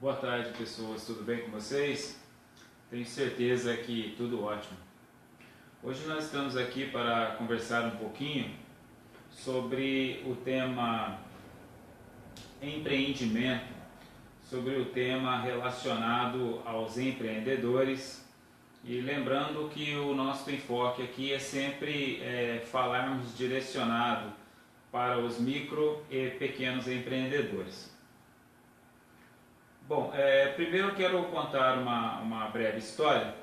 Boa tarde, pessoas, tudo bem com vocês? Tenho certeza que tudo ótimo. Hoje nós estamos aqui para conversar um pouquinho sobre o tema empreendimento, sobre o tema relacionado aos empreendedores, e lembrando que o nosso enfoque aqui é sempre falarmos direcionado para os micro e pequenos empreendedores. Bom, primeiro eu quero contar uma breve história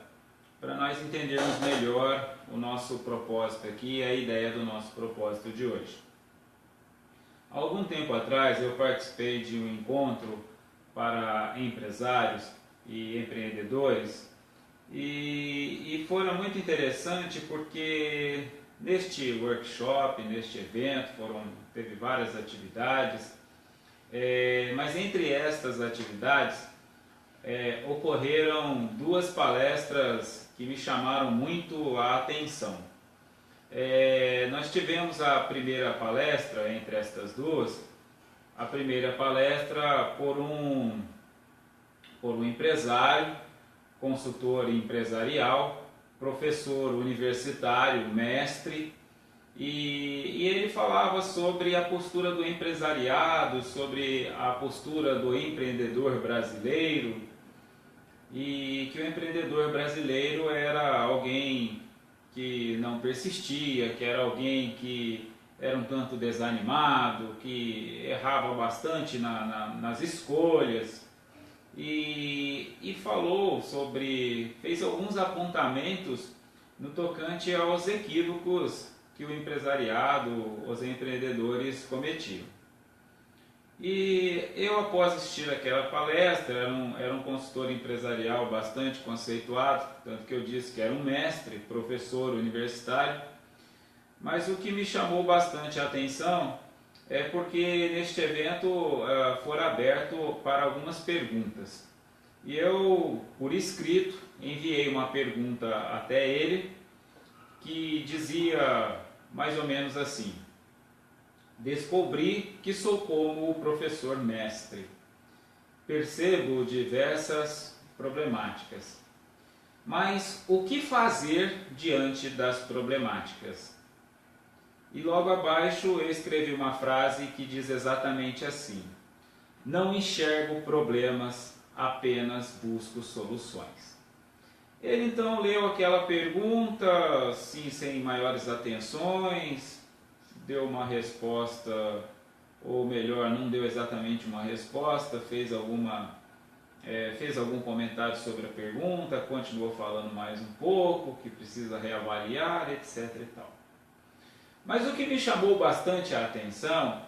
para nós entendermos melhor o nosso propósito aqui e a ideia do nosso propósito de hoje. Há algum tempo atrás eu participei de um encontro para empresários e empreendedores e foi muito interessante porque neste workshop, neste evento, teve várias atividades. Mas entre estas atividades ocorreram duas palestras que me chamaram muito a atenção. Nós tivemos a primeira palestra entre estas duas, a primeira palestra por um empresário, consultor empresarial, professor universitário, mestre. E ele falava sobre a postura do empresariado, sobre a postura do empreendedor brasileiro, e que o empreendedor brasileiro era alguém que não persistia, que era alguém que era um tanto desanimado, que errava bastante nas escolhas, e falou fez alguns apontamentos no tocante aos equívocos que o empresariado, os empreendedores cometiam. E eu, após assistir aquela palestra, era um consultor empresarial bastante conceituado, tanto que eu disse que era um mestre, professor universitário, mas o que me chamou bastante a atenção é porque neste evento foi aberto para algumas perguntas. E eu, por escrito, enviei uma pergunta até ele, que dizia mais ou menos assim: descobri que sou como o professor mestre. Percebo diversas problemáticas. Mas o que fazer diante das problemáticas? E logo abaixo eu escrevi uma frase que diz exatamente assim: não enxergo problemas, apenas busco soluções. Ele então leu aquela pergunta, assim, sem maiores atenções, deu uma resposta, ou melhor, não deu exatamente uma resposta, fez algum comentário sobre a pergunta, continuou falando mais um pouco, que precisa reavaliar, etc. e tal. Mas o que me chamou bastante a atenção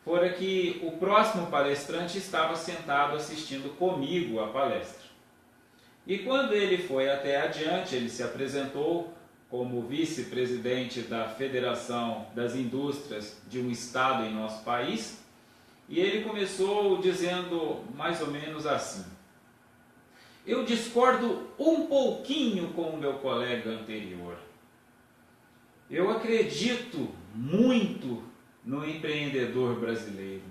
foi que o próximo palestrante estava sentado assistindo comigo a palestra. E quando ele foi até adiante, ele se apresentou como vice-presidente da Federação das Indústrias de um estado em nosso país, e ele começou dizendo mais ou menos assim: eu discordo um pouquinho com o meu colega anterior. Eu acredito muito no empreendedor brasileiro.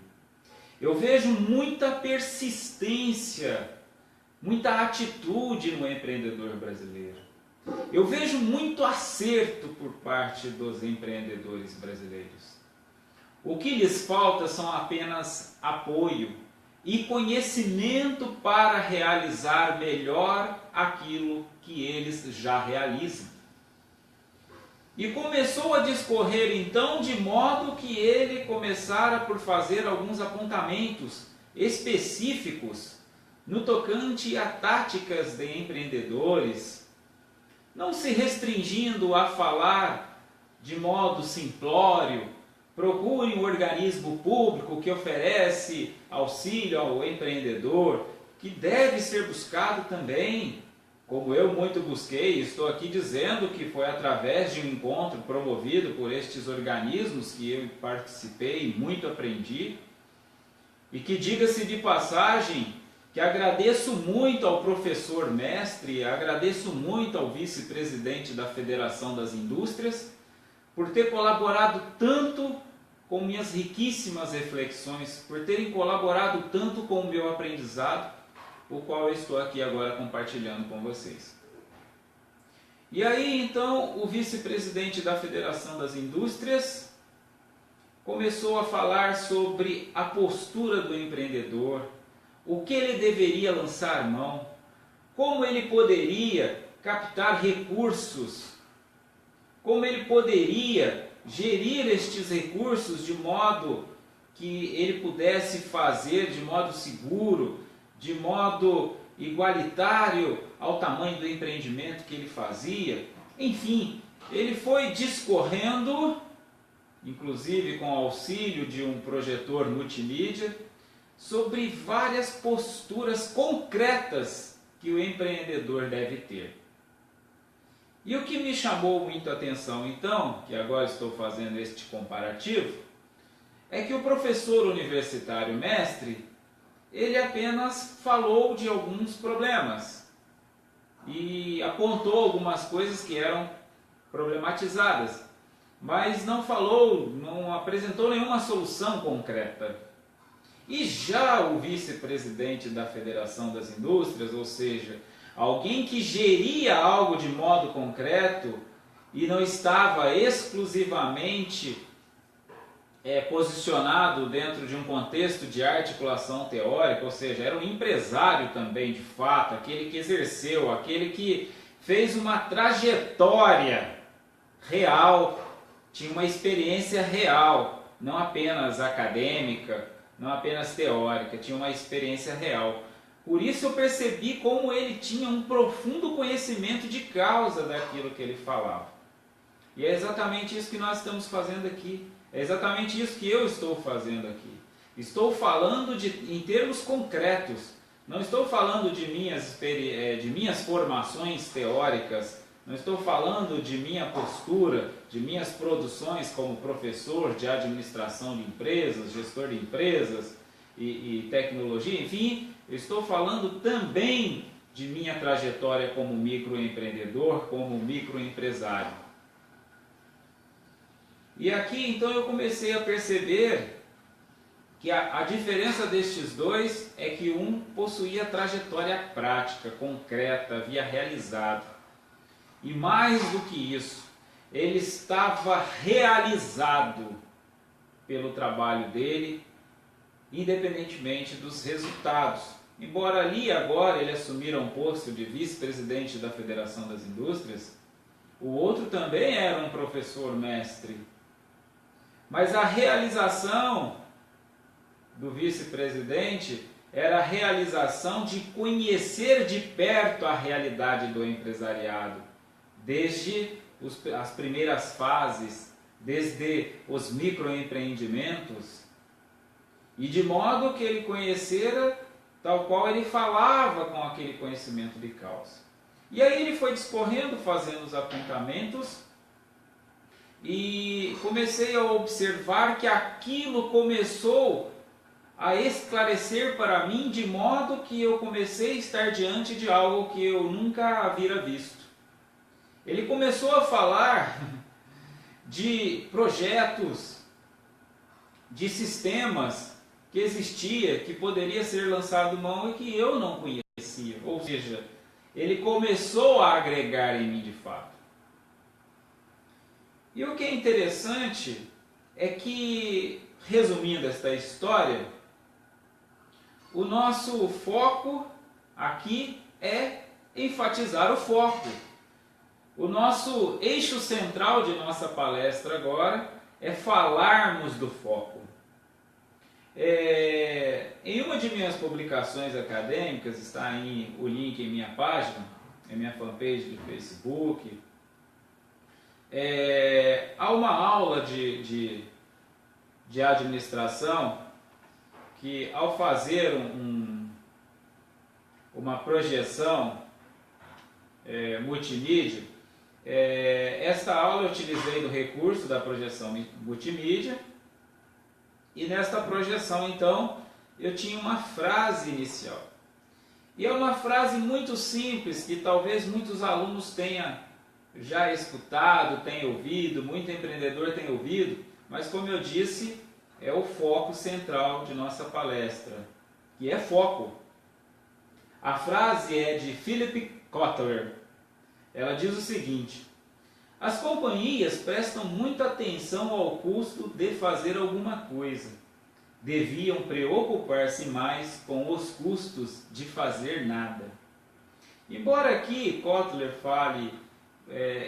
Eu vejo muita persistência, muita atitude no empreendedor brasileiro. Eu vejo muito acerto por parte dos empreendedores brasileiros. O que lhes falta são apenas apoio e conhecimento para realizar melhor aquilo que eles já realizam. E começou a discorrer então de modo que ele começara por fazer alguns apontamentos específicos no tocante a táticas de empreendedores, não se restringindo a falar de modo simplório: procure um organismo público que oferece auxílio ao empreendedor, que deve ser buscado também, como eu muito busquei. Estou aqui dizendo que foi através de um encontro promovido por estes organismos que eu participei e muito aprendi, e que, diga-se de passagem, que agradeço muito ao professor mestre, agradeço muito ao vice-presidente da Federação das Indústrias, por ter colaborado tanto com minhas riquíssimas reflexões, por terem colaborado tanto com o meu aprendizado, o qual eu estou aqui agora compartilhando com vocês. E aí então o vice-presidente da Federação das Indústrias começou a falar sobre a postura do empreendedor, o que ele deveria lançar mão, como ele poderia captar recursos, como ele poderia gerir estes recursos de modo que ele pudesse fazer de modo seguro, de modo igualitário ao tamanho do empreendimento que ele fazia. Enfim, ele foi discorrendo, inclusive com auxílio de um projetor multimídia, sobre várias posturas concretas que o empreendedor deve ter. E o que me chamou muito a atenção então, que agora estou fazendo este comparativo, é que o professor universitário mestre, ele apenas falou de alguns problemas e apontou algumas coisas que eram problematizadas, mas não falou, não apresentou nenhuma solução concreta. E já o vice-presidente da Federação das Indústrias, ou seja, alguém que geria algo de modo concreto e não estava exclusivamente posicionado dentro de um contexto de articulação teórica, ou seja, era um empresário também de fato, aquele que exerceu, aquele que fez uma trajetória real, tinha uma experiência real, não apenas acadêmica, não apenas teórica, tinha uma experiência real. Por isso eu percebi como ele tinha um profundo conhecimento de causa daquilo que ele falava. E é exatamente isso que nós estamos fazendo aqui. É exatamente isso que eu estou fazendo aqui. Estou falando em termos concretos. Não estou falando de minhas formações teóricas. Não estou falando de minha postura, de minhas produções como professor de administração de empresas, gestor de empresas e tecnologia. Enfim, eu estou falando também de minha trajetória como microempreendedor, como microempresário. E aqui então eu comecei a perceber que a diferença destes dois é que um possuía trajetória prática, concreta, havia realizado. E mais do que isso, ele estava realizado pelo trabalho dele, independentemente dos resultados. Embora ali agora ele assumira um posto de vice-presidente da Federação das Indústrias, o outro também era um professor mestre. Mas a realização do vice-presidente era a realização de conhecer de perto a realidade do empresariado, desde as primeiras fases, desde os microempreendimentos, e de modo que ele conhecera tal qual ele falava com aquele conhecimento de causa. E aí ele foi discorrendo, fazendo os apontamentos, e comecei a observar que aquilo começou a esclarecer para mim, de modo que eu comecei a estar diante de algo que eu nunca havia visto. Ele começou a falar de projetos, de sistemas que existia, que poderia ser lançado mão e que eu não conhecia. Ou seja, ele começou a agregar em mim de fato. E o que é interessante é que, resumindo esta história, o nosso foco aqui é enfatizar o foco. O nosso eixo central de nossa palestra agora é falarmos do foco. Em uma de minhas publicações acadêmicas, está aí o link em minha página, em minha fanpage do Facebook, há uma aula de administração que, ao fazer uma projeção multimídia, esta aula eu utilizei do recurso da projeção multimídia, e nesta projeção então eu tinha uma frase inicial. E é uma frase muito simples que talvez muitos alunos tenham já escutado, tenham ouvido, muito empreendedor tem ouvido, mas como eu disse, é o foco central de nossa palestra, que é foco. A frase é de Philip Kotler. Ela diz o seguinte: as companhias prestam muita atenção ao custo de fazer alguma coisa. Deviam preocupar-se mais com os custos de fazer nada. Embora aqui Kotler fale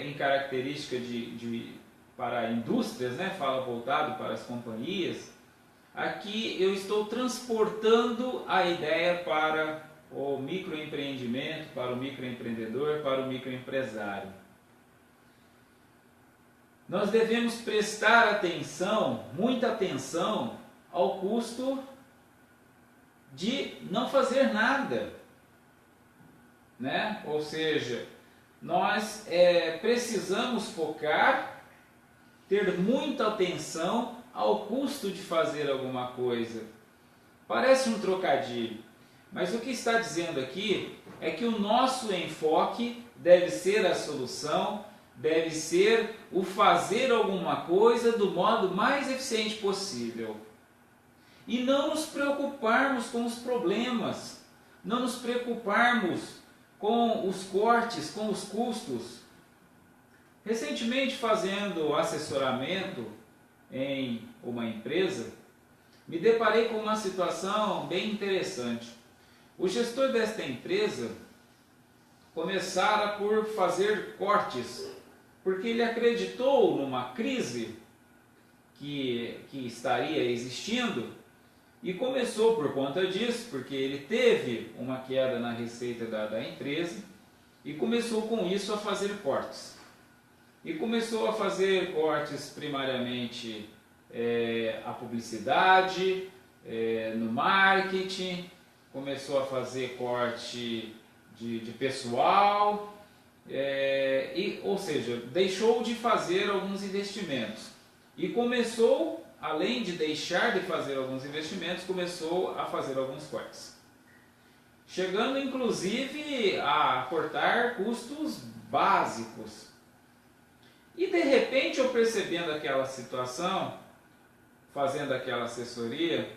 em característica para indústrias, né, fala voltado para as companhias, aqui eu estou transportando a ideia para o microempreendimento, para o microempreendedor, para o microempresário. Nós devemos prestar atenção, muita atenção, ao custo de não fazer nada, né? Ou seja, nós precisamos focar, ter muita atenção ao custo de fazer alguma coisa. Parece um trocadilho, mas o que está dizendo aqui é que o nosso enfoque deve ser a solução, deve ser o fazer alguma coisa do modo mais eficiente possível. E não nos preocuparmos com os problemas, não nos preocuparmos com os cortes, com os custos. Recentemente, fazendo assessoramento em uma empresa, me deparei com uma situação bem interessante. O gestor desta empresa começara por fazer cortes, porque ele acreditou numa crise que estaria existindo e começou por conta disso, porque ele teve uma queda na receita da empresa e começou com isso a fazer cortes. E começou a fazer cortes primariamente a publicidade, no marketing, começou a fazer corte de pessoal, ou seja, deixou de fazer alguns investimentos. E começou, além de deixar de fazer alguns investimentos, começou a fazer alguns cortes. Chegando inclusive a cortar custos básicos. E de repente eu percebendo aquela situação, fazendo aquela assessoria,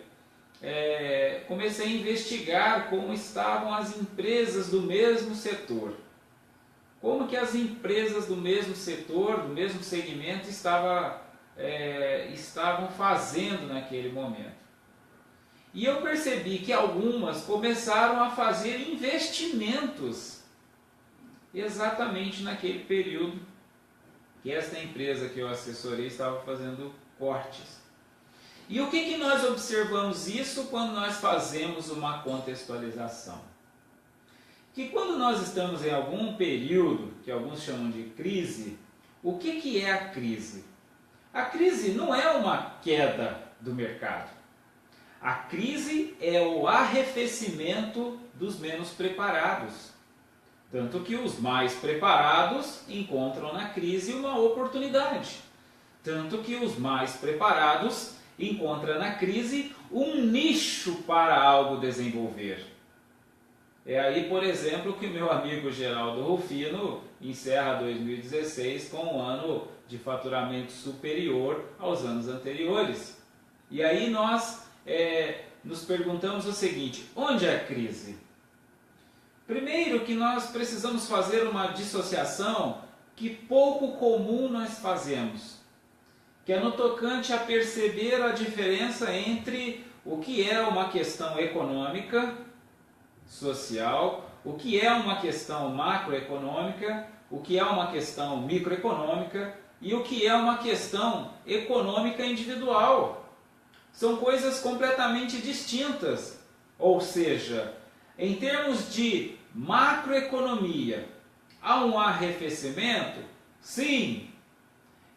comecei a investigar como estavam as empresas do mesmo setor. Como que as empresas do mesmo setor, do mesmo segmento estavam fazendo naquele momento. E eu percebi que algumas começaram a fazer investimentos exatamente naquele período que esta empresa que eu assessorei estava fazendo cortes. E o que nós observamos isso quando nós fazemos uma contextualização? Que quando nós estamos em algum período, que alguns chamam de crise, o que é a crise? A crise não é uma queda do mercado. A crise é o arrefecimento dos menos preparados. Tanto que os mais preparados encontram na crise uma oportunidade. Tanto que os mais preparados encontram na crise um nicho para algo desenvolver. É aí, por exemplo, que o meu amigo Geraldo Rufino encerra 2016 com um ano de faturamento superior aos anos anteriores. E aí nós nos perguntamos o seguinte: onde é a crise? Primeiro que nós precisamos fazer uma dissociação que pouco comum nós fazemos, que é no tocante a perceber a diferença entre o que é uma questão econômica, social, o que é uma questão macroeconômica, o que é uma questão microeconômica e o que é uma questão econômica individual. São coisas completamente distintas. Ou seja, em termos de macroeconomia, há um arrefecimento? Sim.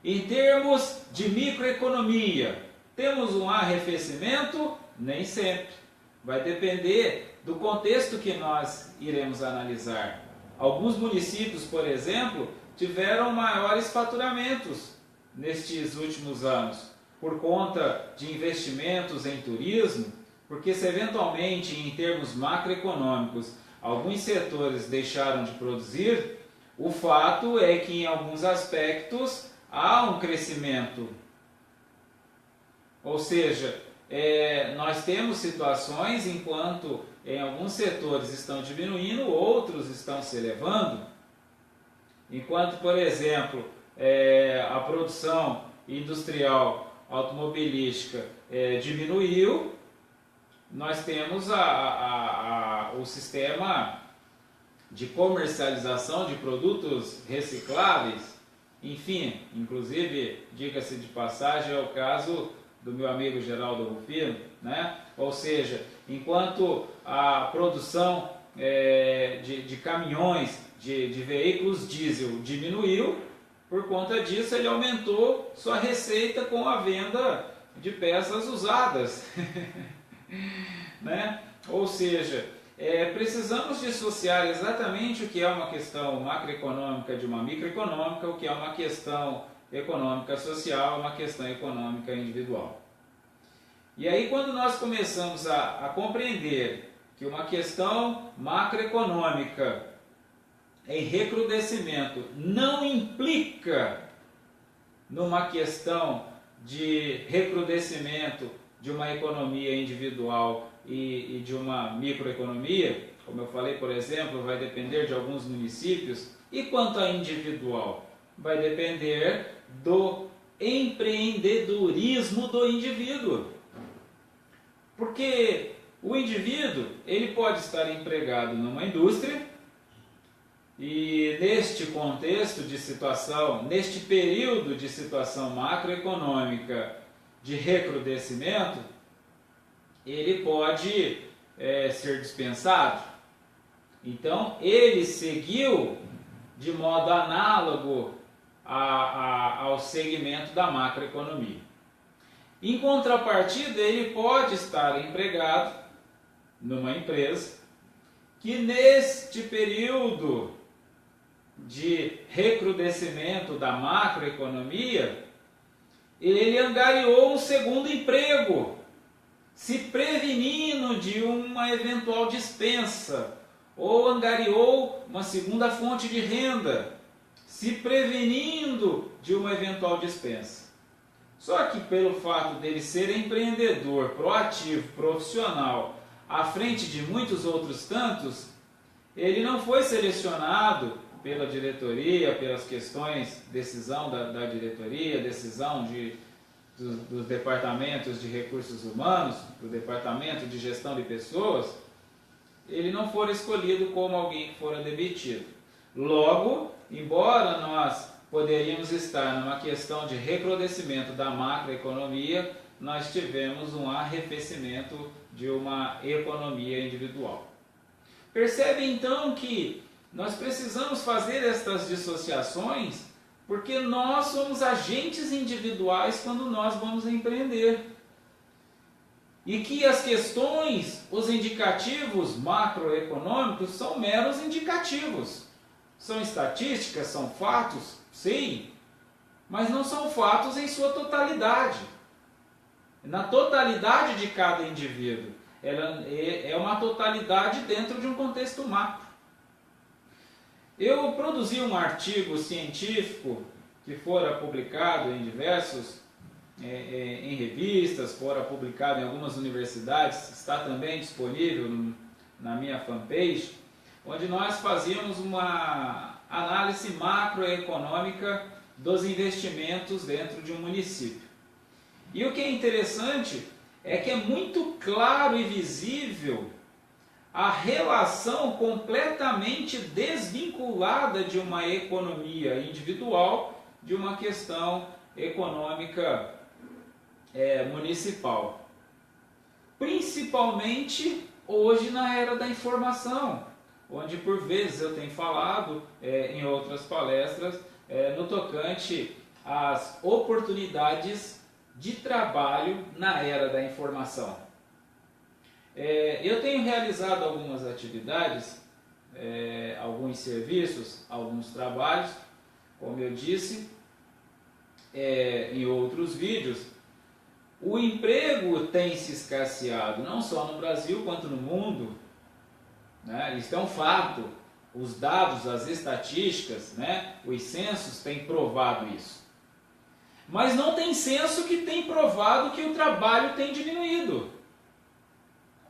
Em termos de microeconomia, temos um arrefecimento? Nem sempre. Vai depender do contexto que nós iremos analisar. Alguns municípios, por exemplo, tiveram maiores faturamentos nestes últimos anos, por conta de investimentos em turismo, porque se eventualmente, em termos macroeconômicos, alguns setores deixaram de produzir, o fato é que em alguns aspectos há um crescimento. Ou seja, nós temos situações enquanto em alguns setores estão diminuindo, outros estão se elevando. Enquanto, por exemplo, a produção industrial automobilística diminuiu, nós temos o sistema de comercialização de produtos recicláveis, enfim, inclusive, diga-se de passagem, é o caso do meu amigo Geraldo Rufino, né? Ou seja, enquanto a produção de caminhões, de veículos diesel diminuiu, por conta disso ele aumentou sua receita com a venda de peças usadas. Né? Ou seja, precisamos dissociar exatamente o que é uma questão macroeconômica de uma microeconômica, o que é uma questão econômica social, uma questão econômica individual. E aí, quando nós começamos a compreender que uma questão macroeconômica em recrudescimento não implica numa questão de recrudescimento de uma economia individual e de uma microeconomia, como eu falei, por exemplo, vai depender de alguns municípios, e quanto à individual, vai depender do empreendedorismo do indivíduo. Porque o indivíduo, ele pode estar empregado numa indústria, e neste contexto de situação, neste período de situação macroeconômica de recrudescimento, ele pode ser dispensado. Então, ele seguiu de modo análogo ao segmento da macroeconomia. Em contrapartida, ele pode estar empregado numa empresa que neste período de recrudescimento da macroeconomia, ele angariou um segundo emprego, se prevenindo de uma eventual dispensa, ou angariou uma segunda fonte de renda, se prevenindo de uma eventual dispensa. Só que pelo fato dele ser empreendedor, proativo, profissional, à frente de muitos outros tantos, ele não foi selecionado pela diretoria, pelas questões, decisão da diretoria, decisão dos departamentos de recursos humanos, do departamento de gestão de pessoas, ele não for escolhido como alguém que fora demitido. Logo, embora nós poderíamos estar numa questão de recrudescimento da macroeconomia, nós tivemos um arrefecimento de uma economia individual. Percebe então que nós precisamos fazer estas dissociações porque nós somos agentes individuais quando nós vamos empreender. E que as questões, os indicativos macroeconômicos são meros indicativos. São estatísticas, são fatos, sim, mas não são fatos em sua totalidade. Na totalidade de cada indivíduo. Ela é uma totalidade dentro de um contexto macro. Eu produzi um artigo científico que fora publicado em diversos em revistas, fora publicado em algumas universidades, está também disponível na minha fanpage, onde nós fazíamos uma análise macroeconômica dos investimentos dentro de um município. E o que é interessante é que é muito claro e visível a relação completamente desvinculada de uma economia individual de uma questão econômica municipal. Principalmente hoje na era da informação, onde por vezes eu tenho falado em outras palestras no tocante às oportunidades de trabalho na era da informação. Eu tenho realizado algumas atividades, alguns serviços, alguns trabalhos, como eu disse em outros vídeos. O emprego tem se escasseado, não só no Brasil quanto no mundo, né? Isso é um fato. Os dados, as estatísticas, né? Os censos têm provado isso. Mas não tem censo que tem provado que o trabalho tem diminuído.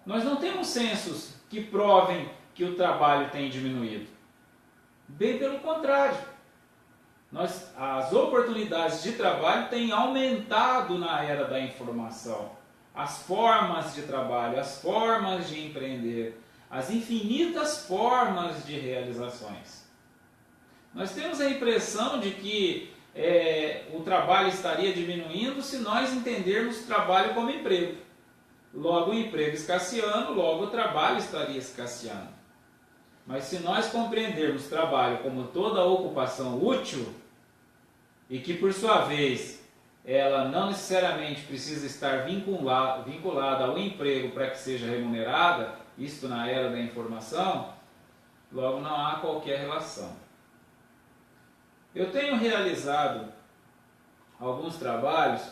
Nós não temos censos que provem que o trabalho tem diminuído. Bem pelo contrário. As oportunidades de trabalho têm aumentado na era da informação. As formas de trabalho, as formas de empreender, as infinitas formas de realizações. Nós temos a impressão de que o trabalho estaria diminuindo se nós entendermos o trabalho como emprego. Logo o emprego escasseando, logo o trabalho estaria escasseando. Mas se nós compreendermos o trabalho como toda ocupação útil, e que por sua vez ela não necessariamente precisa estar vinculada ao emprego para que seja remunerada, isto na era da informação, logo não há qualquer relação. Eu tenho realizado alguns trabalhos,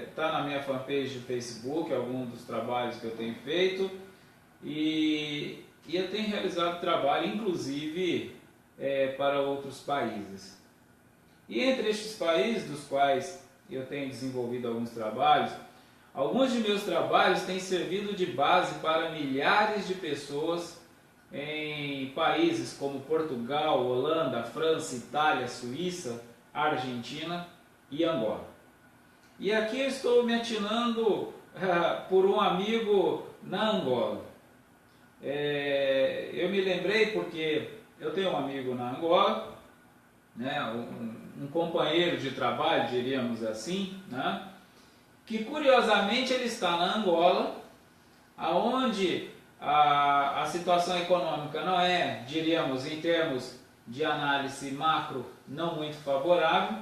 está na minha fanpage do Facebook, alguns dos trabalhos que eu tenho feito, e eu tenho realizado trabalho inclusive para outros países. E entre estes países dos quais eu tenho desenvolvido alguns trabalhos, alguns de meus trabalhos têm servido de base para milhares de pessoas em países como Portugal, Holanda, França, Itália, Suíça, Argentina e Angola. E aqui eu estou me atinando por um amigo na Angola. Eu me lembrei porque eu tenho um amigo na Angola, né, um companheiro de trabalho, diríamos assim, né, que curiosamente ele está na Angola, aonde a situação econômica não é, diríamos, em termos de análise macro, não muito favorável,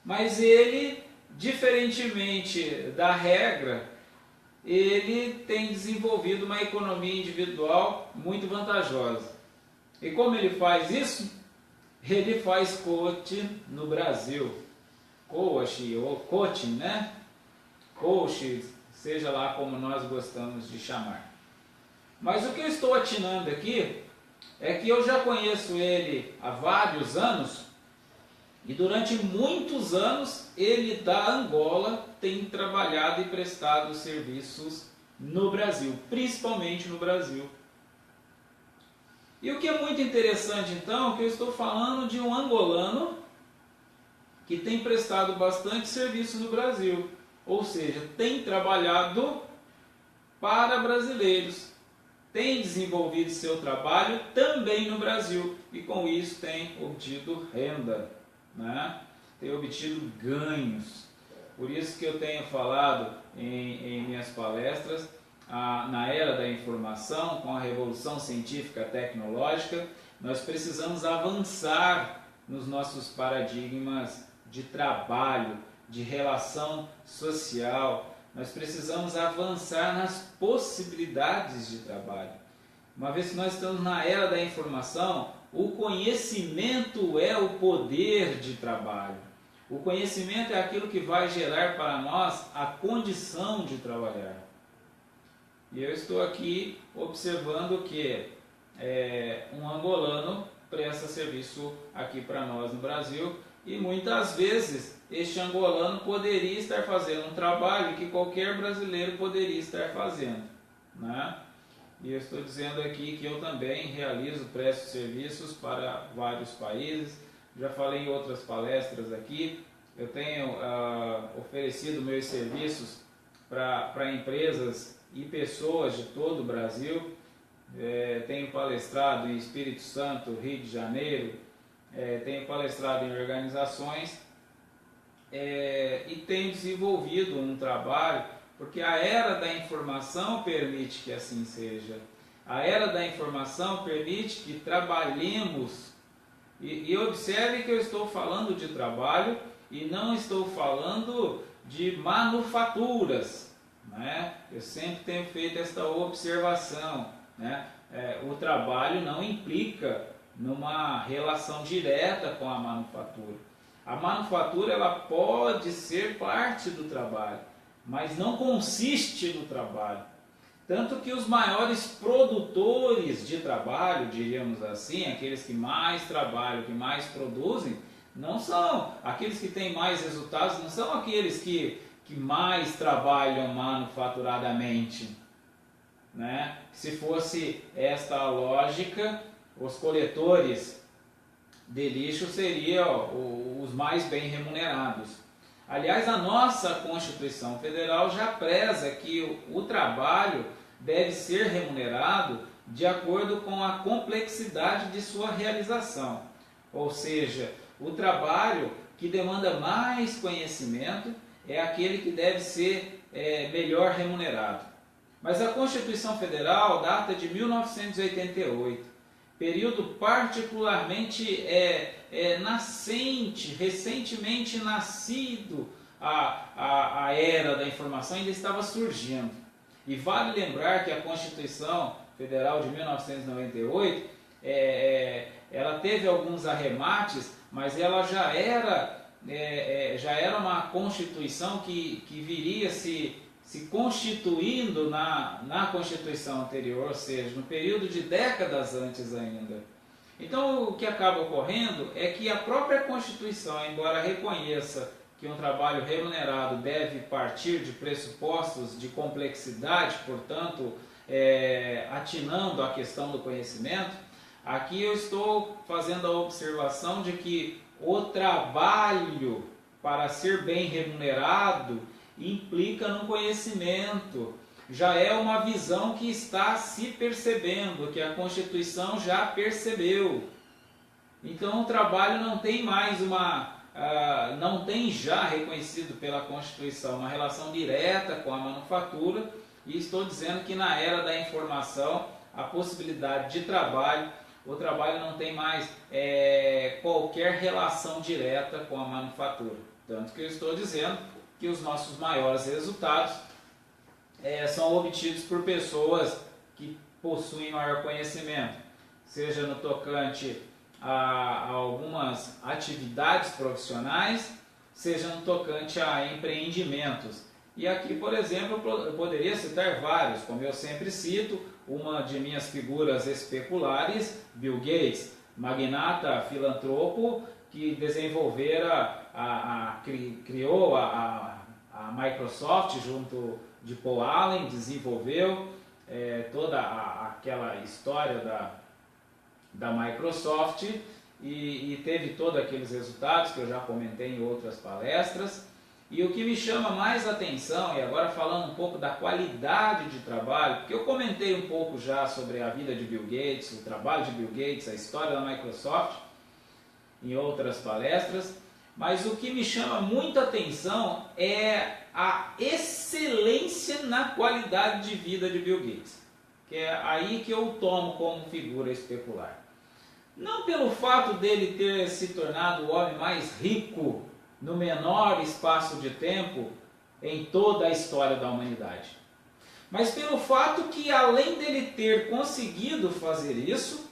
mas ele, diferentemente da regra, ele tem desenvolvido uma economia individual muito vantajosa. E como ele faz isso? Ele faz coaching no Brasil. Coach ou coaching, né? Coach, seja lá como nós gostamos de chamar. Mas o que eu estou atinando aqui é que eu já conheço ele há vários anos e durante muitos anos ele da Angola tem trabalhado e prestado serviços no Brasil, principalmente no Brasil. E o que é muito interessante então, é que eu estou falando de um angolano que tem prestado bastante serviço no Brasil, ou seja, tem trabalhado para brasileiros, tem desenvolvido seu trabalho também no Brasil e com isso tem obtido renda, né? Tem obtido ganhos. Por isso que eu tenho falado em minhas palestras, na era da informação, com a revolução científica tecnológica, nós precisamos avançar nos nossos paradigmas de trabalho, de relação social. Nós precisamos avançar nas possibilidades de trabalho. Uma vez que nós estamos na era da informação, o conhecimento é o poder de trabalho. O conhecimento é aquilo que vai gerar para nós a condição de trabalhar. E eu estou aqui observando que um angolano presta serviço aqui para nós no Brasil e muitas vezes este angolano poderia estar fazendo um trabalho que qualquer brasileiro poderia estar fazendo, né? E eu estou dizendo aqui que eu também presto serviços para vários países. Já falei em outras palestras aqui, eu tenho oferecido meus serviços para empresas e pessoas de todo o Brasil. Tenho palestrado em Espírito Santo, Rio de Janeiro, tenho palestrado em organizações e tenho desenvolvido um trabalho, porque a era da informação permite que assim seja. A era da informação permite que trabalhemos, e observe que eu estou falando de trabalho e não estou falando de manufaturas, né? Eu sempre tenho feito esta observação, né? O trabalho não implica numa relação direta com a manufatura. A manufatura ela pode ser parte do trabalho, mas não consiste no trabalho. Tanto que os maiores produtores de trabalho, diríamos assim, aqueles que mais trabalham, que mais produzem, Não são aqueles que têm mais resultados, não são aqueles que mais trabalham manufaturadamente, né? Se fosse esta a lógica, os coletores de lixo seriam os mais bem remunerados. Aliás, a nossa Constituição Federal já preza que o trabalho deve ser remunerado de acordo com a complexidade de sua realização. Ou seja, o trabalho que demanda mais conhecimento é aquele que deve ser melhor remunerado. Mas a Constituição Federal data de 1988, período particularmente nascente, recentemente nascido, a era da informação ainda estava surgindo. E vale lembrar que a Constituição Federal de 1998, ela teve alguns arremates, mas ela já era uma Constituição que viria se constituindo na Constituição anterior, ou seja, no período de décadas antes ainda. Então, o que acaba ocorrendo é que a própria Constituição, embora reconheça que um trabalho remunerado deve partir de pressupostos de complexidade, portanto, atinando a questão do conhecimento, aqui eu estou fazendo a observação de que o trabalho, para ser bem remunerado, implica no conhecimento. Já é uma visão que está se percebendo, que a Constituição já percebeu. Então o trabalho não tem mais não tem já reconhecido pela Constituição uma relação direta com a manufatura, e estou dizendo que na era da informação, a possibilidade de trabalho, o trabalho não tem mais qualquer relação direta com a manufatura. Tanto que eu estou dizendo que os nossos maiores resultados são obtidos por pessoas que possuem maior conhecimento, seja no tocante a algumas atividades profissionais, seja no tocante a empreendimentos. E aqui, por exemplo, eu poderia citar vários, como eu sempre cito, uma de minhas figuras especulares, Bill Gates, magnata filantropo, que criou a Microsoft junto de Paul Allen, desenvolveu toda aquela história da Microsoft e teve todos aqueles resultados que eu já comentei em outras palestras. E o que me chama mais atenção, e agora falando um pouco da qualidade de trabalho, porque eu comentei um pouco já sobre a vida de Bill Gates, o trabalho de Bill Gates, a história da Microsoft, em outras palestras, mas o que me chama muita atenção é a excelência na qualidade de vida de Bill Gates, que é aí que eu tomo como figura especular. Não pelo fato dele ter se tornado o homem mais rico no menor espaço de tempo em toda a história da humanidade, mas pelo fato que, além dele ter conseguido fazer isso,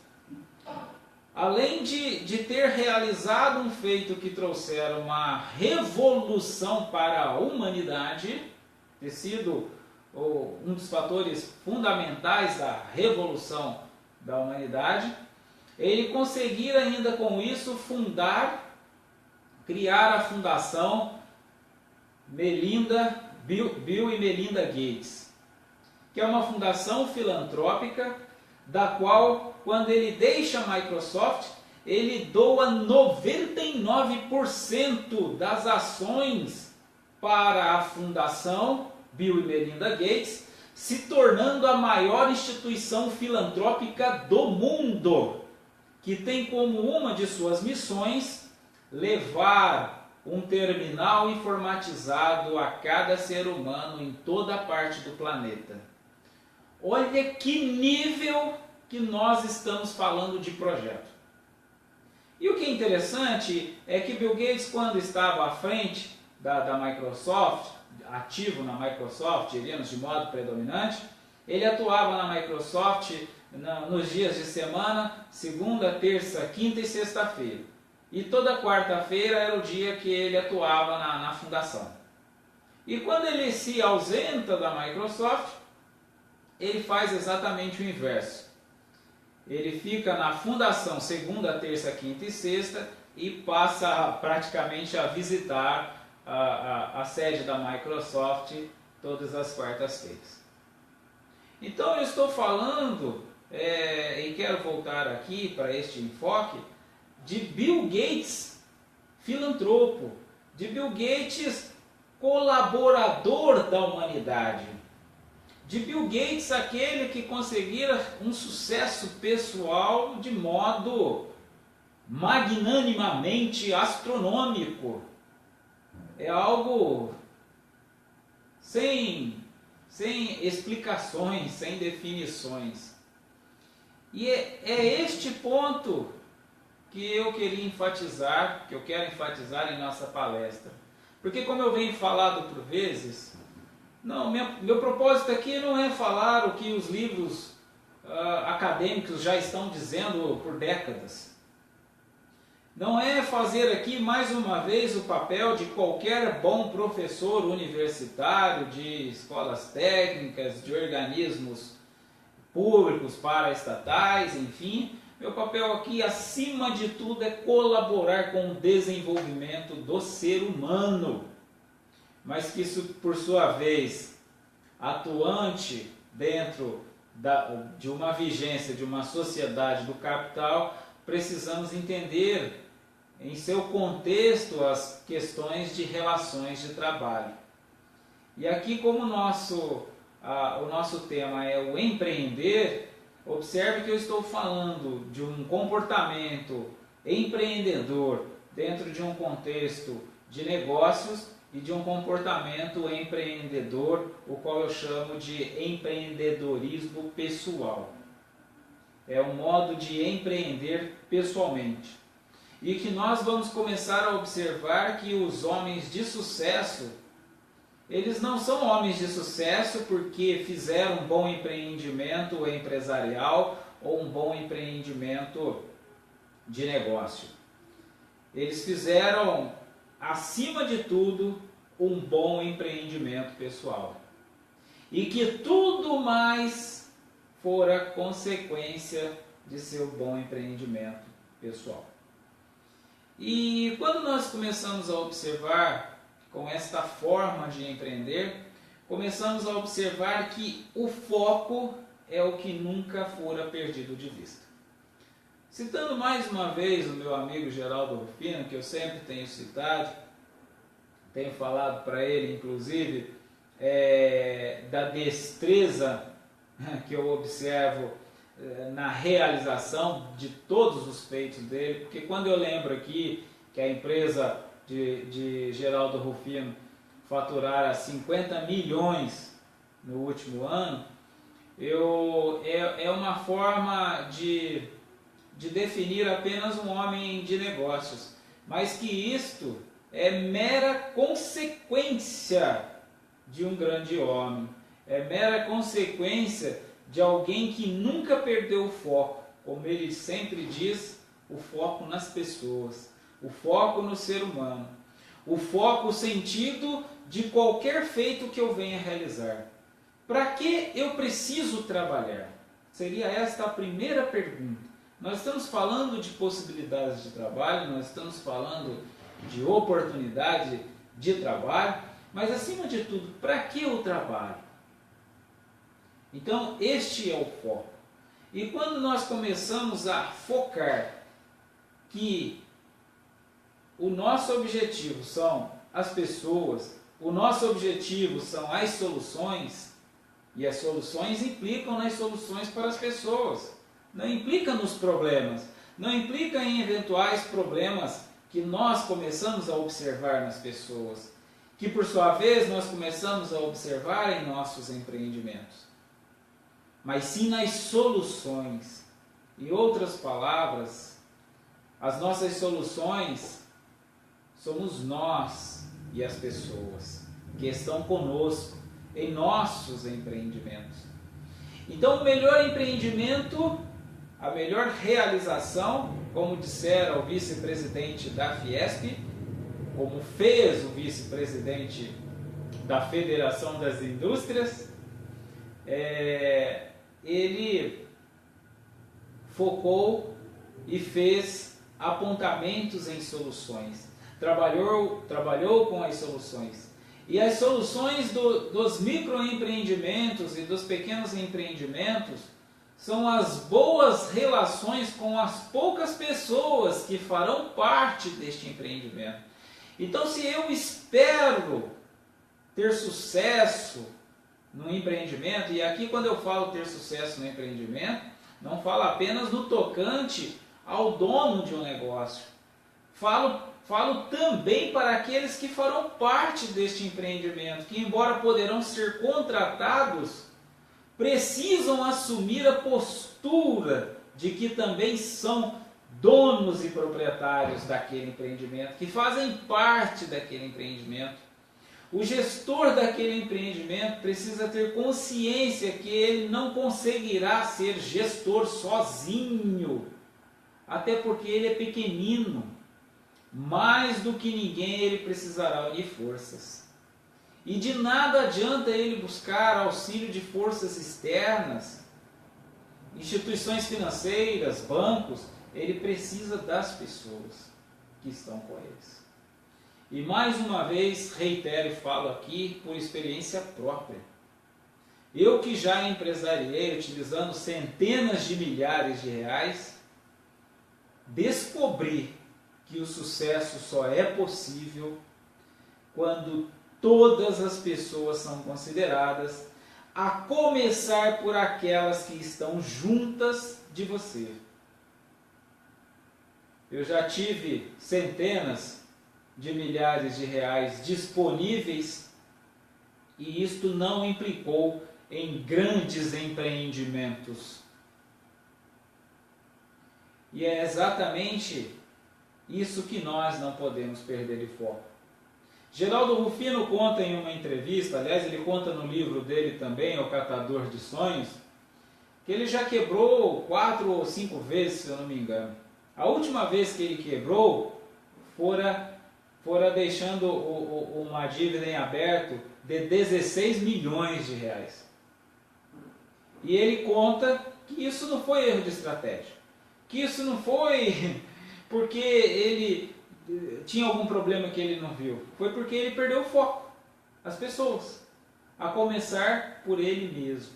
além de ter realizado um feito que trouxera uma revolução para a humanidade, ter sido um dos fatores fundamentais da revolução da humanidade, ele conseguir ainda com isso criar a fundação Bill e Melinda Gates, que é uma fundação filantrópica da qual, quando ele deixa a Microsoft, ele doa 99% das ações para a fundação Bill e Melinda Gates, se tornando a maior instituição filantrópica do mundo, que tem como uma de suas missões levar um terminal informatizado a cada ser humano em toda a parte do planeta. Olha que nível que nós estamos falando de projeto. E o que é interessante é que Bill Gates, quando estava à frente da Microsoft, ativo na Microsoft, diríamos de modo predominante, ele atuava na Microsoft nos dias de semana, segunda, terça, quinta e sexta-feira. E toda quarta-feira era o dia que ele atuava na fundação. E quando ele se ausenta da Microsoft, ele faz exatamente o inverso. Ele fica na fundação segunda, terça, quinta e sexta e passa praticamente a visitar a sede da Microsoft todas as quartas-feiras. Então eu estou falando, e quero voltar aqui para este enfoque, de Bill Gates, filantropo, de Bill Gates, colaborador da humanidade, de Bill Gates, aquele que conseguira um sucesso pessoal de modo magnanimamente astronômico. É algo sem explicações, sem definições. E é este ponto que eu queria enfatizar, que eu quero enfatizar em nossa palestra. Porque como eu venho falado por vezes, meu propósito aqui não é falar o que os livros acadêmicos já estão dizendo por décadas. Não é fazer aqui mais uma vez o papel de qualquer bom professor universitário, de escolas técnicas, de organismos públicos, paraestatais, enfim. Meu papel aqui, acima de tudo, é colaborar com o desenvolvimento do ser humano, mas que isso, por sua vez, atuante dentro de uma vigência, de uma sociedade do capital, precisamos entender em seu contexto as questões de relações de trabalho. E aqui, como o nosso tema é o empreender, observe que eu estou falando de um comportamento empreendedor dentro de um contexto de negócios e de um comportamento empreendedor, o qual eu chamo de empreendedorismo pessoal. É um modo de empreender pessoalmente. E que nós vamos começar a observar que os homens de sucesso, eles não são homens de sucesso porque fizeram um bom empreendimento empresarial ou um bom empreendimento de negócio. Eles fizeram, acima de tudo, um bom empreendimento pessoal. E que tudo mais fora consequência de seu bom empreendimento pessoal. E quando nós começamos a observar com esta forma de empreender, começamos a observar que o foco é o que nunca fora perdido de vista. Citando mais uma vez o meu amigo Geraldo Rufino, que eu sempre tenho citado, tenho falado para ele, inclusive, da destreza que eu observo na realização de todos os feitos dele, porque quando eu lembro aqui que a empresa de Geraldo Rufino faturara 50 milhões no último ano, é uma forma de definir apenas um homem de negócios, mas que isto é mera consequência de um grande homem, é mera consequência de alguém que nunca perdeu o foco, como ele sempre diz, o foco nas pessoas, o foco no ser humano, o foco, o sentido de qualquer feito que eu venha realizar. Para que eu preciso trabalhar? Seria esta a primeira pergunta. Nós estamos falando de possibilidades de trabalho, nós estamos falando de oportunidade de trabalho, mas acima de tudo, para que o trabalho? Então, este é o foco. E quando nós começamos a focar que o nosso objetivo são as pessoas, o nosso objetivo são as soluções, e as soluções implicam nas soluções para as pessoas, não implica nos problemas, não implica em eventuais problemas que nós começamos a observar nas pessoas, que por sua vez nós começamos a observar em nossos empreendimentos, mas sim nas soluções. Em outras palavras, as nossas soluções somos nós e as pessoas que estão conosco em nossos empreendimentos. Então, o melhor empreendimento, a melhor realização, como dissera o vice-presidente da Fiesp, como fez o vice-presidente da Federação das Indústrias, ele focou e fez apontamentos em soluções, trabalhou com as soluções. E as soluções dos microempreendimentos e dos pequenos empreendimentos são as boas relações com as poucas pessoas que farão parte deste empreendimento. Então, se eu espero ter sucesso no empreendimento, e aqui quando eu falo ter sucesso no empreendimento, não falo apenas no tocante ao dono de um negócio. Falo também para aqueles que farão parte deste empreendimento, que embora poderão ser contratados, precisam assumir a postura de que também são donos e proprietários daquele empreendimento, que fazem parte daquele empreendimento. O gestor daquele empreendimento precisa ter consciência que ele não conseguirá ser gestor sozinho, até porque ele é pequenino. Mais do que ninguém ele precisará unir forças. E de nada adianta ele buscar auxílio de forças externas, instituições financeiras, bancos. Ele precisa das pessoas que estão com eles. E mais uma vez reitero e falo aqui por experiência própria. Eu que já empresariei utilizando centenas de milhares de reais, descobri que o sucesso só é possível quando todas as pessoas são consideradas, a começar por aquelas que estão juntas de você. Eu já tive centenas de milhares de reais disponíveis e isto não implicou em grandes empreendimentos. E é exatamente isso que nós não podemos perder de foco. Geraldo Rufino conta em uma entrevista, aliás ele conta no livro dele também, O Catador de Sonhos, que ele já quebrou 4 ou 5 vezes, se eu não me engano. A última vez que ele quebrou, fora deixando uma dívida em aberto de 16 milhões de reais. E ele conta que isso não foi erro de estratégia, que isso não foi porque ele tinha algum problema que ele não viu, foi porque ele perdeu o foco, as pessoas, a começar por ele mesmo.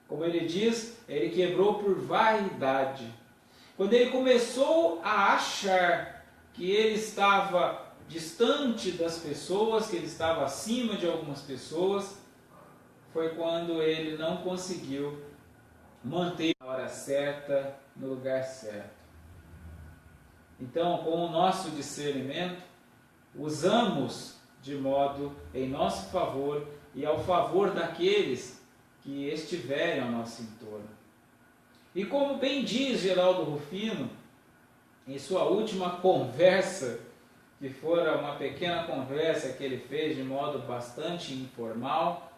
Como ele diz, ele quebrou por vaidade. Quando ele começou a achar que ele estava distante das pessoas, que ele estava acima de algumas pessoas, foi quando ele não conseguiu manter a hora certa no lugar certo. Então, com o nosso discernimento, usamos de modo em nosso favor e ao favor daqueles que estiverem ao nosso entorno. E como bem diz Geraldo Rufino, em sua última conversa, que fora uma pequena conversa que ele fez de modo bastante informal,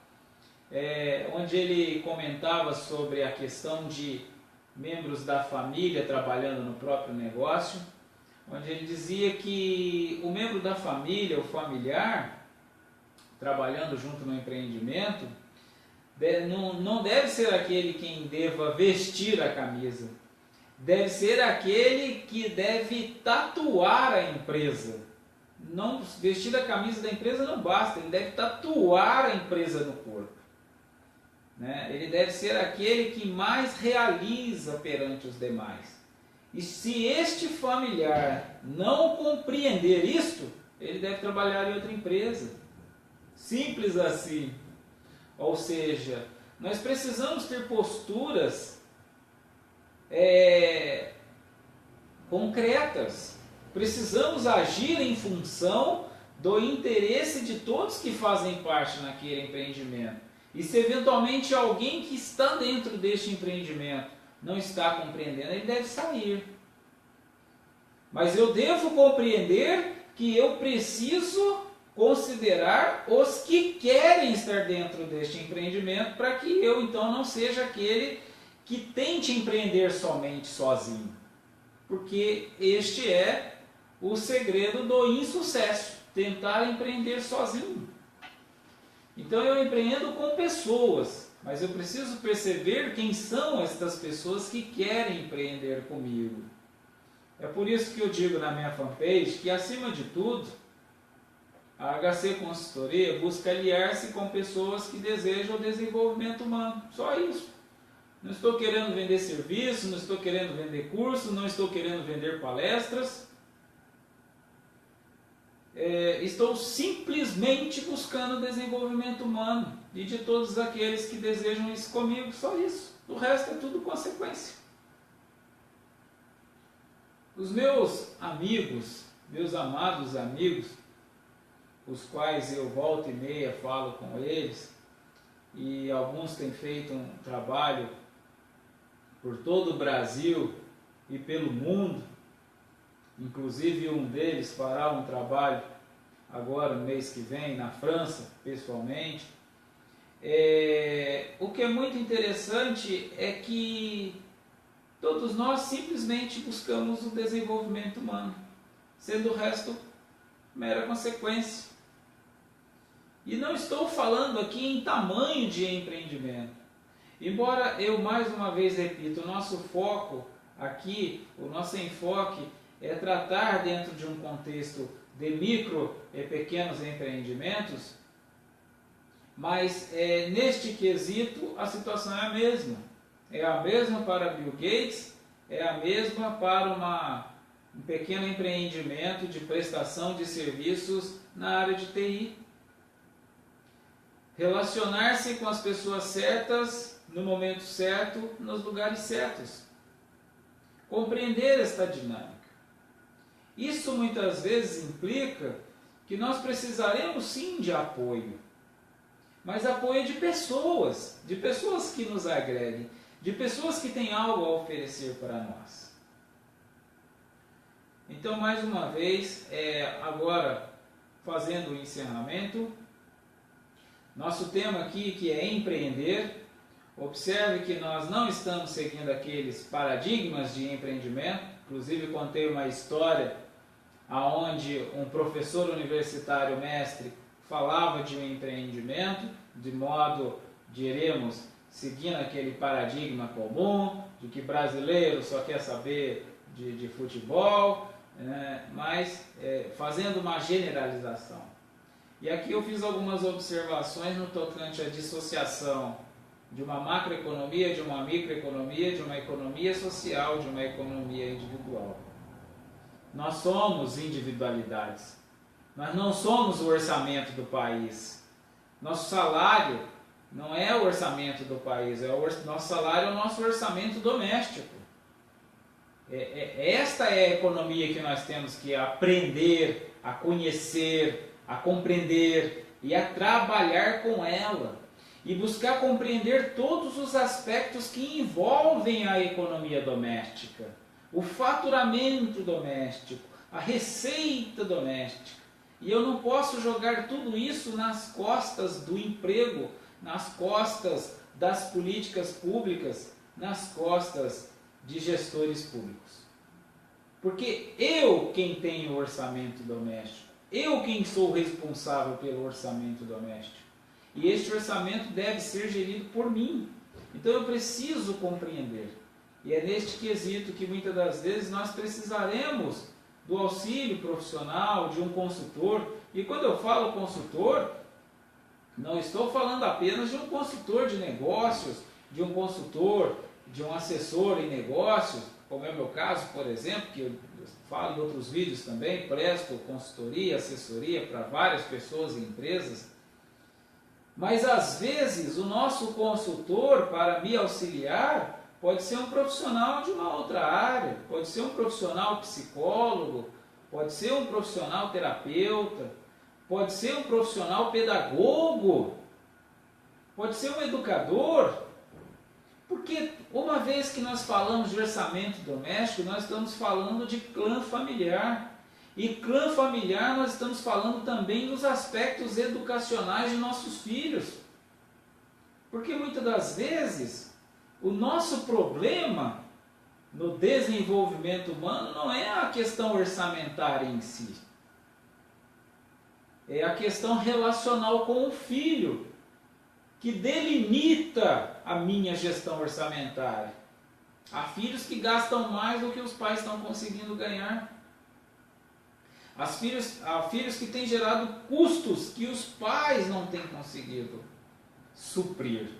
onde ele comentava sobre a questão de membros da família trabalhando no próprio negócio, onde ele dizia que o membro da família, o familiar, trabalhando junto no empreendimento, não deve ser aquele quem deva vestir a camisa, deve ser aquele que deve tatuar a empresa. Não vestir a camisa da empresa não basta, ele deve tatuar a empresa no corpo. Ele deve ser aquele que mais realiza perante os demais. E se este familiar não compreender isto, ele deve trabalhar em outra empresa. Simples assim. Ou seja, nós precisamos ter posturas concretas. Precisamos agir em função do interesse de todos que fazem parte naquele empreendimento. E se eventualmente alguém que está dentro deste empreendimento não está compreendendo, ele deve sair. Mas eu devo compreender que eu preciso considerar os que querem estar dentro deste empreendimento, para que eu então não seja aquele que tente empreender somente sozinho. Porque este é o segredo do insucesso, tentar empreender sozinho. Então eu empreendo com pessoas, mas eu preciso perceber quem são estas pessoas que querem empreender comigo. É por isso que eu digo na minha fanpage que, acima de tudo, a HC Consultoria busca aliar-se com pessoas que desejam o desenvolvimento humano. Só isso. Não estou querendo vender serviço, não estou querendo vender curso, não estou querendo vender palestras. Estou simplesmente buscando o desenvolvimento humano e de todos aqueles que desejam isso comigo. Só isso. O resto é tudo consequência. Os meus amigos, meus amados amigos, os quais eu volta e meia falo com eles, e alguns têm feito um trabalho por todo o Brasil e pelo mundo, inclusive um deles fará um trabalho agora no mês que vem na França, pessoalmente. O que é muito interessante é que todos nós simplesmente buscamos o desenvolvimento humano, sendo o resto mera consequência. E não estou falando aqui em tamanho de empreendimento. Embora eu mais uma vez repito, o nosso foco aqui, o nosso enfoque é tratar dentro de um contexto de micro e pequenos empreendimentos, mas neste quesito a situação é a mesma. É a mesma para Bill Gates, é a mesma para um pequeno empreendimento de prestação de serviços na área de TI. Relacionar-se com as pessoas certas, no momento certo, nos lugares certos. Compreender esta dinâmica. Isso muitas vezes implica que nós precisaremos sim de apoio, mas apoio de pessoas que nos agreguem, de pessoas que têm algo a oferecer para nós. Então, mais uma vez, agora fazendo o encerramento, nosso tema aqui que é empreender. Observe que nós não estamos seguindo aqueles paradigmas de empreendimento. Inclusive contei uma história onde um professor universitário mestre falava de um empreendimento, de modo, diremos, seguindo aquele paradigma comum, de que brasileiro só quer saber de futebol, mas fazendo uma generalização. E aqui eu fiz algumas observações no tocante à dissociação de uma macroeconomia, de uma microeconomia, de uma economia social, de uma economia individual. Nós somos individualidades. Nós não somos o orçamento do país. Nosso salário não é o orçamento do país, nosso salário é o nosso orçamento doméstico. Esta é a economia que nós temos que aprender, a conhecer, a compreender e a trabalhar com ela. E buscar compreender todos os aspectos que envolvem a economia doméstica, o faturamento doméstico, a receita doméstica. E eu não posso jogar tudo isso nas costas do emprego, nas costas das políticas públicas, nas costas de gestores públicos. Porque eu quem tenho o orçamento doméstico, eu quem sou responsável pelo orçamento doméstico. E este orçamento deve ser gerido por mim. Então eu preciso compreender. E é neste quesito que muitas das vezes nós precisaremos do auxílio profissional, de um consultor. E quando eu falo consultor, não estou falando apenas de um consultor de negócios, de um consultor, de um assessor em negócios, como é o meu caso, por exemplo, que eu falo em outros vídeos também, presto consultoria, assessoria para várias pessoas e empresas. Mas às vezes o nosso consultor, para me auxiliar, pode ser um profissional de uma outra área, pode ser um profissional psicólogo, pode ser um profissional terapeuta, pode ser um profissional pedagogo, pode ser um educador. Porque uma vez que nós falamos de orçamento doméstico, nós estamos falando de clã familiar. E clã familiar nós estamos falando também dos aspectos educacionais de nossos filhos. Porque muitas das vezes o nosso problema no desenvolvimento humano não é a questão orçamentária em si. É a questão relacional com o filho, que delimita a minha gestão orçamentária. Há filhos que gastam mais do que os pais estão conseguindo ganhar. Há filhos que têm gerado custos que os pais não têm conseguido suprir.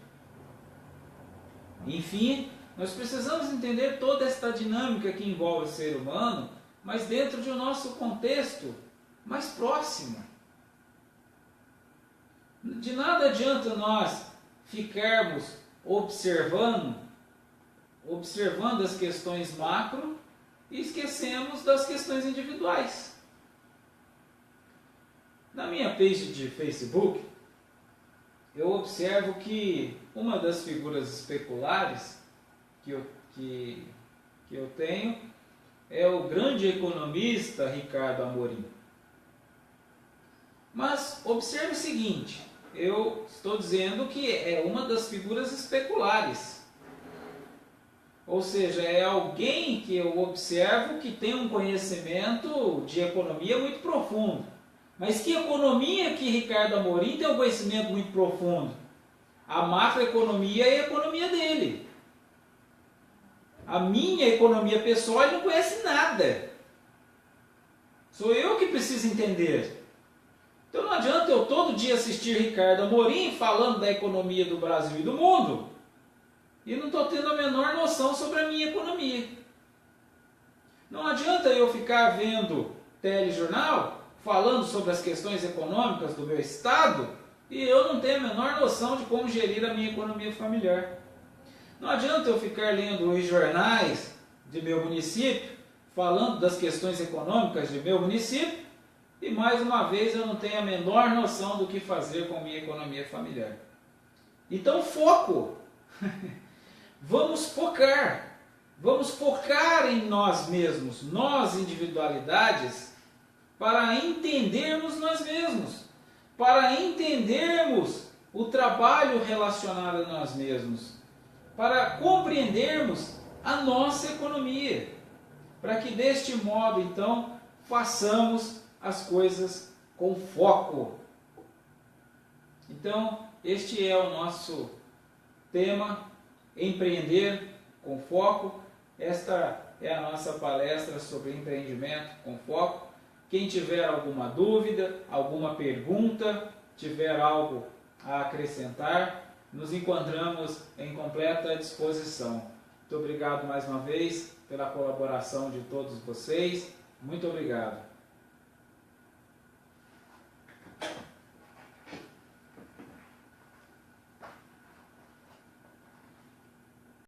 Enfim, nós precisamos entender toda esta dinâmica que envolve o ser humano, mas dentro de um nosso contexto mais próximo. De nada adianta nós ficarmos observando as questões macro e esquecemos das questões individuais. Na minha page de Facebook, eu observo que uma das figuras especulares que eu tenho é o grande economista Ricardo Amorim. Mas observe o seguinte, eu estou dizendo que é uma das figuras especulares. Ou seja, é alguém que eu observo que tem um conhecimento de economia muito profundo. Mas que economia que Ricardo Amorim tem um conhecimento muito profundo? A macroeconomia é a economia dele. A minha economia pessoal ele não conhece nada. Sou eu que preciso entender. Então não adianta eu todo dia assistir Ricardo Amorim falando da economia do Brasil e do mundo e não estou tendo a menor noção sobre a minha economia. Não adianta eu ficar vendo telejornal falando sobre as questões econômicas do meu estado e eu não tenho a menor noção de como gerir a minha economia familiar. Não adianta eu ficar lendo os jornais de meu município falando das questões econômicas de meu município e mais uma vez eu não tenho a menor noção do que fazer com a minha economia familiar. Então foco! Vamos focar em nós mesmos, nós individualidades, para entendermos nós mesmos, para entendermos o trabalho relacionado a nós mesmos, para compreendermos a nossa economia, para que deste modo então façamos as coisas com foco. Então, este é o nosso tema, empreender com foco. Esta é a nossa palestra sobre empreendimento com foco. Quem tiver alguma dúvida, alguma pergunta, tiver algo a acrescentar, nos encontramos em completa disposição. Muito obrigado mais uma vez pela colaboração de todos vocês. Muito obrigado.